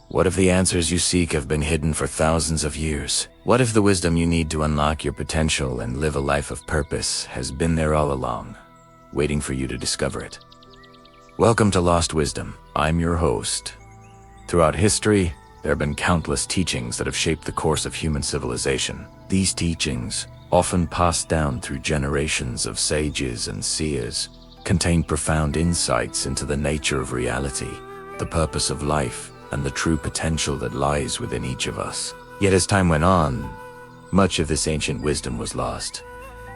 What if the answers you seek have been hidden for thousands of years? What if the wisdom you need to unlock your potential and live a life of purpose has been there all along, waiting for you to discover it? Welcome to Lost Wisdom. I'm your host. Throughout history, there have been countless teachings that have shaped the course of human civilization. These teachings, often passed down through generations of sages and seers, contain profound insights into the nature of reality, the purpose of life, and the true potential that lies within each of us. Yet as time went on, much of this ancient wisdom was lost,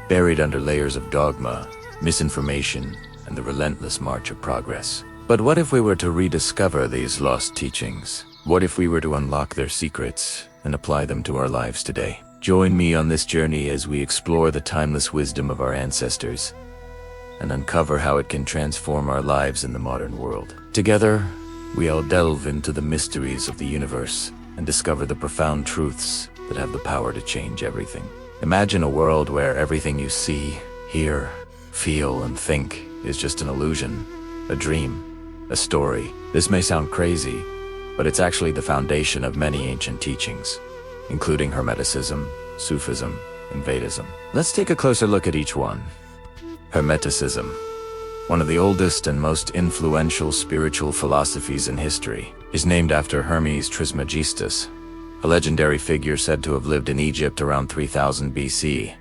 buried under layers of dogma, misinformation, and the relentless march of progress. But what if we were to rediscover these lost teachings? What if we were to unlock their secrets and apply them to our lives today? Join me on this journey as we explore the timeless wisdom of our ancestors and uncover how it can transform our lives in the modern world. Together, we'll delve into the mysteries of the universe and discover the profound truths that have the power to change everything. Imagine a world where everything you see, hear, feel, and think is just an illusion, a dream, a story. This may sound crazy, but it's actually the foundation of many ancient teachings, including Hermeticism, Sufism, and Vedism. Let's take a closer look at each one. Hermeticism, one of the oldest and most influential spiritual philosophies in history, is named after Hermes Trismegistus, a legendary figure said to have lived in Egypt around 3000 BC.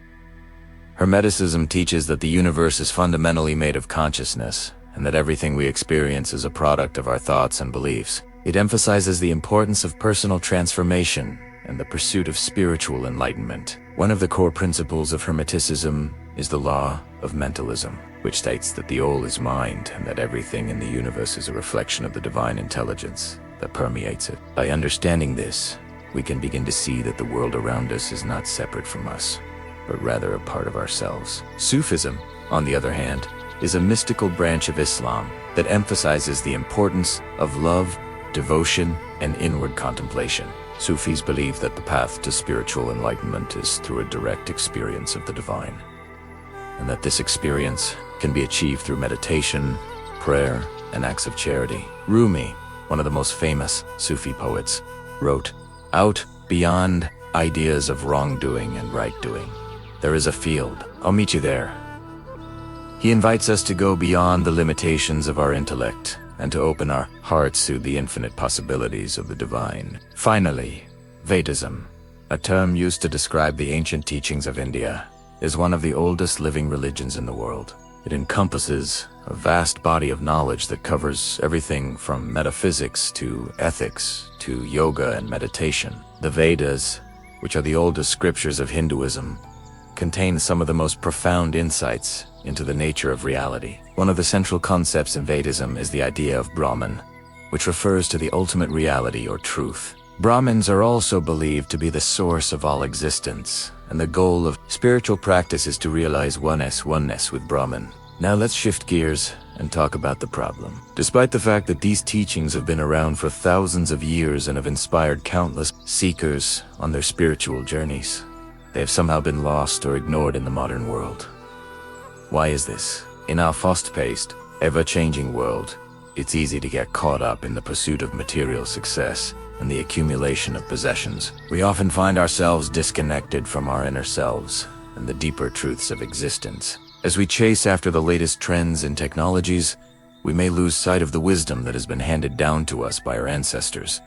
Hermeticism teaches that the universe is fundamentally made of consciousness, and that everything we experience is a product of our thoughts and beliefs. It emphasizes the importance of personal transformation and the pursuit of spiritual enlightenment. One of the core principles of Hermeticism is the law of mentalism, which states that the all is mind and that everything in the universe is a reflection of the divine intelligence that permeates it. By understanding this, we can begin to see that the world around us is not separate from us, but rather a part of ourselves. Sufism, on the other hand, is a mystical branch of Islam that emphasizes the importance of love, devotion, and inward contemplation. Sufis believe that the path to spiritual enlightenment is through a direct experience of the divine, and that this experience can be achieved through meditation, prayer, and acts of charity. Rumi, one of the most famous Sufi poets, wrote, "Out beyond ideas of wrongdoing and right-doing, there is a field. I'll meet you there." He invites us to go beyond the limitations of our intellect and to open our hearts to the infinite possibilities of the divine. Finally, Vedism, a term used to describe the ancient teachings of India, is one of the oldest living religions in the world. It encompasses a vast body of knowledge that covers everything from metaphysics to ethics to yoga and meditation. The Vedas, which are the oldest scriptures of Hinduism, contain some of the most profound insights into the nature of reality. One of the central concepts in Vedism is the idea of Brahman, which refers to the ultimate reality or truth. Brahmins are also believed to be the source of all existence, and the goal of spiritual practice is to realize oneness with Brahman. Now let's shift gears and talk about the problem. Despite the fact that these teachings have been around for thousands of years and have inspired countless seekers on their spiritual journeys, they have somehow been lost or ignored in the modern world. Why is this? In our fast-paced, ever-changing world, it's easy to get caught up in the pursuit of material success and the accumulation of possessions. We often find ourselves disconnected from our inner selves and the deeper truths of existence. As we chase after the latest trends and technologies, we may lose sight of the wisdom that has been handed down to us by our ancestors.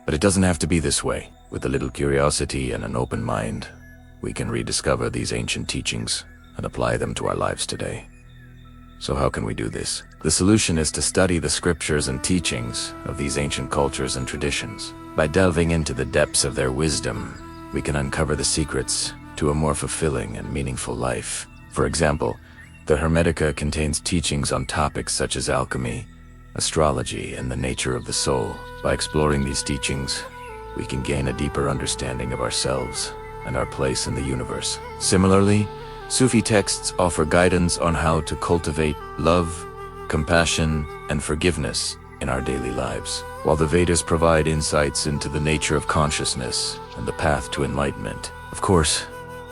But it doesn't have to be this way. With a little curiosity and an open mind, we can rediscover these ancient teachings and apply them to our lives today. So how can we do this? The solution is to study the scriptures and teachings of these ancient cultures and traditions. By delving into the depths of their wisdom, we can uncover the secrets to a more fulfilling and meaningful life. For example, the Hermetica contains teachings on topics such as alchemy, astrology, and the nature of the soul. By exploring these teachings, we can gain a deeper understanding of ourselves and our place in the universe. Similarly, Sufi texts offer guidance on how to cultivate love, compassion, and forgiveness in our daily lives, while the Vedas provide insights into the nature of consciousness and the path to enlightenment. Of course,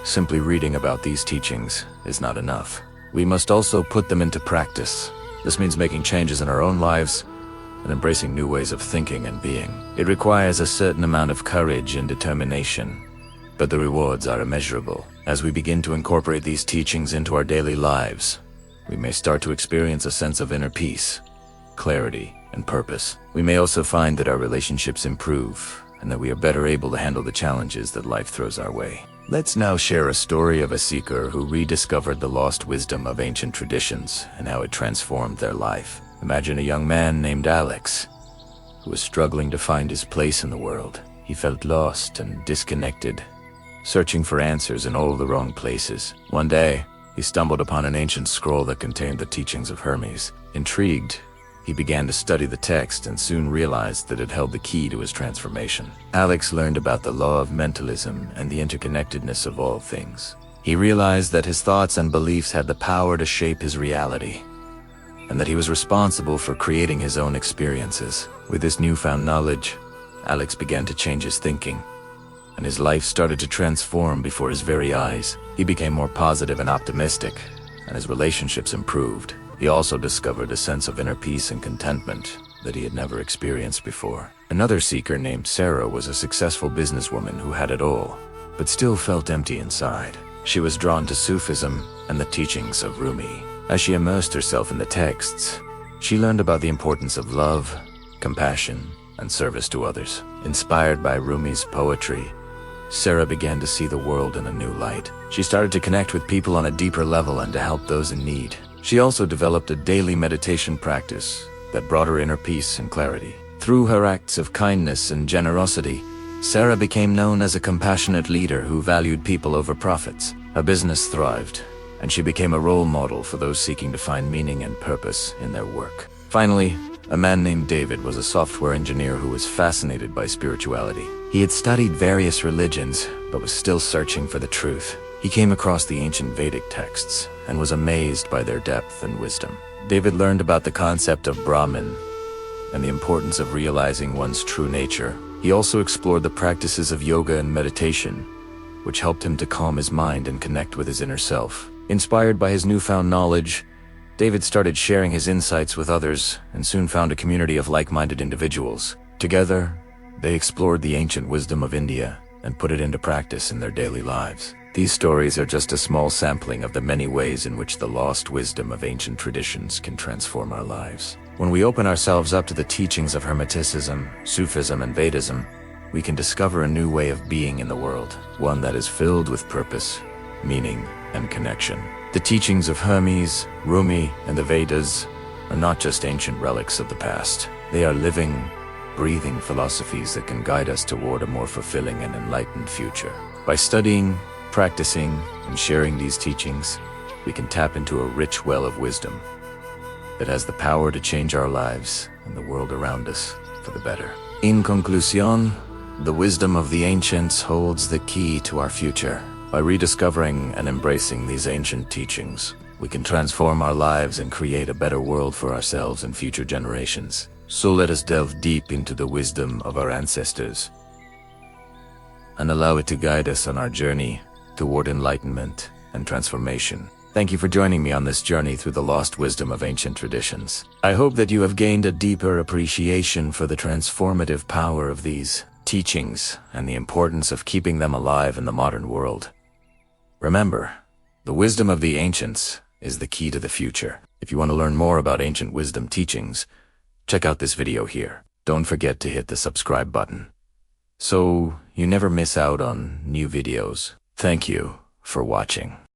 simply reading about these teachings is not enough. We must also put them into practice. This means making changes in our own lives and embracing new ways of thinking and being. It requires a certain amount of courage and determination, but the rewards are immeasurable. As we begin to incorporate these teachings into our daily lives, we may start to experience a sense of inner peace, clarity, and purpose. We may also find that our relationships improve and that we are better able to handle the challenges that life throws our way. Let's now share a story of a seeker who rediscovered the lost wisdom of ancient traditions and how it transformed their life. Imagine a young man named Alex, who was struggling to find his place in the world. He felt lost and disconnected, searching for answers in all the wrong places. One day, he stumbled upon an ancient scroll that contained the teachings of Hermes. Intrigued, he began to study the text and soon realized that it held the key to his transformation. Alex learned about the law of mentalism and the interconnectedness of all things. He realized that his thoughts and beliefs had the power to shape his reality, and that he was responsible for creating his own experiences. With this newfound knowledge, Alex began to change his thinking, and his life started to transform before his very eyes. He became more positive and optimistic, and his relationships improved. He also discovered a sense of inner peace and contentment that he had never experienced before. Another seeker named Sarah was a successful businesswoman who had it all, but still felt empty inside. She was drawn to Sufism and the teachings of Rumi. As she immersed herself in the texts, she learned about the importance of love, compassion, and service to others. Inspired by Rumi's poetry, Sarah began to see the world in a new light. She started to connect with people on a deeper level and to help those in need. She also developed a daily meditation practice that brought her inner peace and clarity. Through her acts of kindness and generosity, Sarah became known as a compassionate leader who valued people over profits. Her business thrived, and she became a role model for those seeking to find meaning and purpose in their work. Finally, a man named David was a software engineer who was fascinated by spirituality. He had studied various religions, but was still searching for the truth. He came across the ancient Vedic texts and was amazed by their depth and wisdom. David learned about the concept of Brahman and the importance of realizing one's true nature. He also explored the practices of yoga and meditation, which helped him to calm his mind and connect with his inner self. Inspired by his newfound knowledge, David started sharing his insights with others and soon found a community of like-minded individuals. Together, they explored the ancient wisdom of India and put it into practice in their daily lives. These stories are just a small sampling of the many ways in which the lost wisdom of ancient traditions can transform our lives. When we open ourselves up to the teachings of Hermeticism, Sufism, and Vedism, we can discover a new way of being in the world, one that is filled with purpose, meaning, and connection. The teachings of Hermes, Rumi, and the Vedas are not just ancient relics of the past. They are living, breathing philosophies that can guide us toward a more fulfilling and enlightened future. By studying, practicing, and sharing these teachings, we can tap into a rich well of wisdom that has the power to change our lives and the world around us for the better. In conclusion, the wisdom of the ancients holds the key to our future. By rediscovering and embracing these ancient teachings, we can transform our lives and create a better world for ourselves and future generations. So let us delve deep into the wisdom of our ancestors and allow it to guide us on our journey toward enlightenment and transformation. Thank you for joining me on this journey through the lost wisdom of ancient traditions. I hope that you have gained a deeper appreciation for the transformative power of these teachings and the importance of keeping them alive in the modern world. Remember, the wisdom of the ancients is the key to the future. If you want to learn more about ancient wisdom teachings, check out this video here. Don't forget to hit the subscribe button so you never miss out on new videos. Thank you for watching.